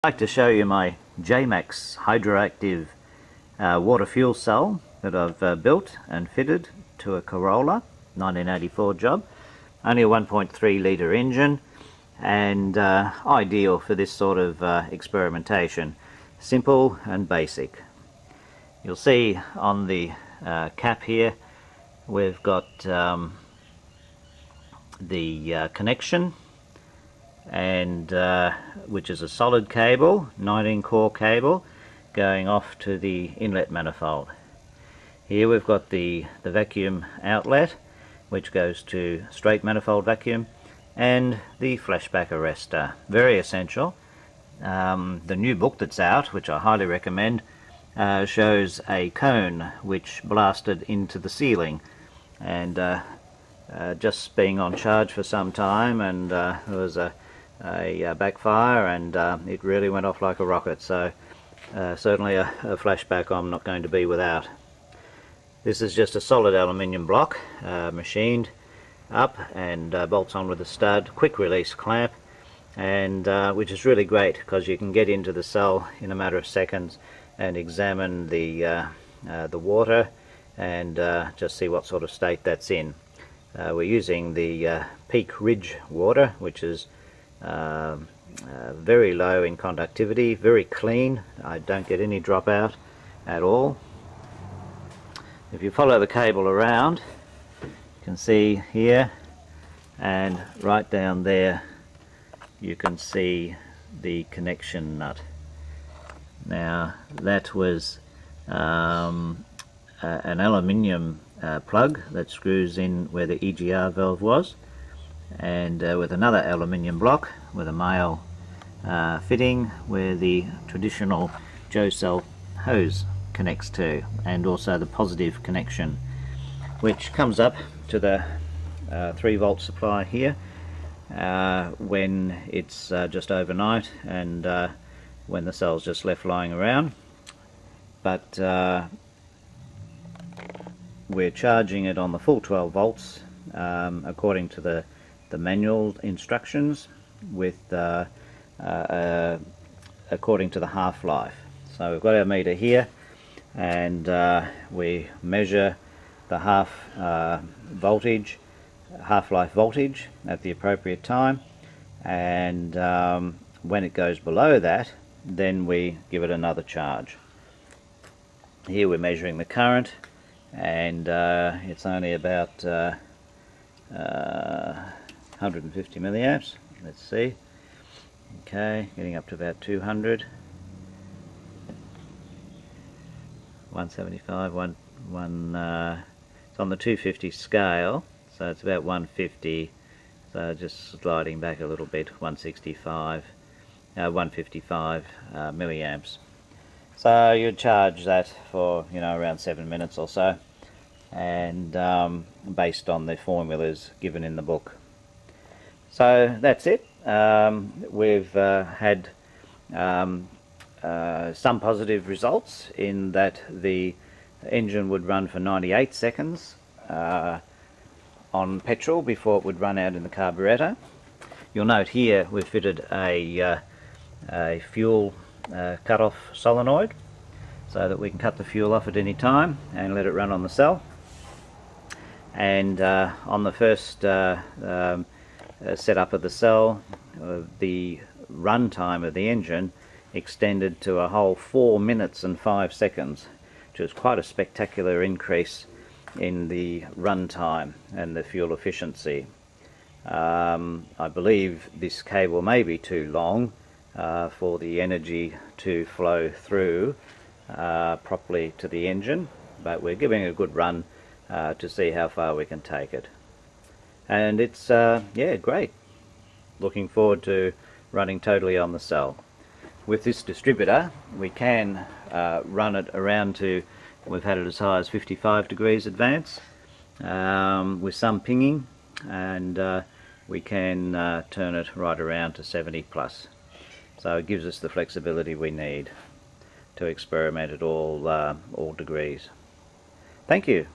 I'd like to show you my Jmax hydroactive water fuel cell that I've built and fitted to a Corolla 1984 job. Only a 1.3 litre engine and ideal for this sort of experimentation. Simple and basic. You'll see on the cap here we've got the connection, and which is a solid cable, 19 core cable, going off to the inlet manifold. Here we've got the vacuum outlet, which goes to straight manifold vacuum, and the flashback arrestor. Very essential. The new book that's out, which I highly recommend, shows a cone which blasted into the ceiling, and just being on charge for some time, and there was a backfire, and it really went off like a rocket. So certainly a flashback I'm not going to be without. This is just a solid aluminium block, machined up and bolts on with a stud, quick release clamp, and which is really great because you can get into the cell in a matter of seconds and examine the water and just see what sort of state that's in. We're using the Peak Ridge water, which is very low in conductivity, very clean. I don't get any dropout at all. If you follow the cable around, you can see here and right down there you can see the connection nut. Now that was an aluminium plug that screws in where the EGR valve was, and with another aluminium block with a male fitting where the traditional Joe cell hose connects to, and also the positive connection, which comes up to the 3 volt supply here when it's just overnight and when the cell's just left lying around. But we're charging it on the full 12 volts according to the manual instructions, with according to the half-life. So we've got our meter here, and we measure the half-life voltage at the appropriate time, and when it goes below that, then we give it another charge. Here we're measuring the current, and it's only about 150 milliamps. Let's see. Okay, getting up to about 200, 175, it's on the 250 scale, so it's about 150, so just sliding back a little bit, 165, 155 milliamps. So you'd charge that for, around 7 minutes or so, and based on the formulas given in the book. So that's it. We've had some positive results in that the engine would run for 98 seconds on petrol before it would run out in the carburetor. You'll note here we've fitted a fuel cut-off solenoid so that we can cut the fuel off at any time and let it run on the cell. And on the first setup of the cell, the run time of the engine extended to a whole 4 minutes and 5 seconds, which is quite a spectacular increase in the run time and the fuel efficiency. I believe this cable may be too long for the energy to flow through properly to the engine, but we're giving it a good run to see how far we can take it. And it's yeah, great. Looking forward to running totally on the cell. With this distributor we can run it around to, we've had it as high as 55 degrees advance with some pinging, and we can turn it right around to 70 plus. So it gives us the flexibility we need to experiment at all degrees. Thank you.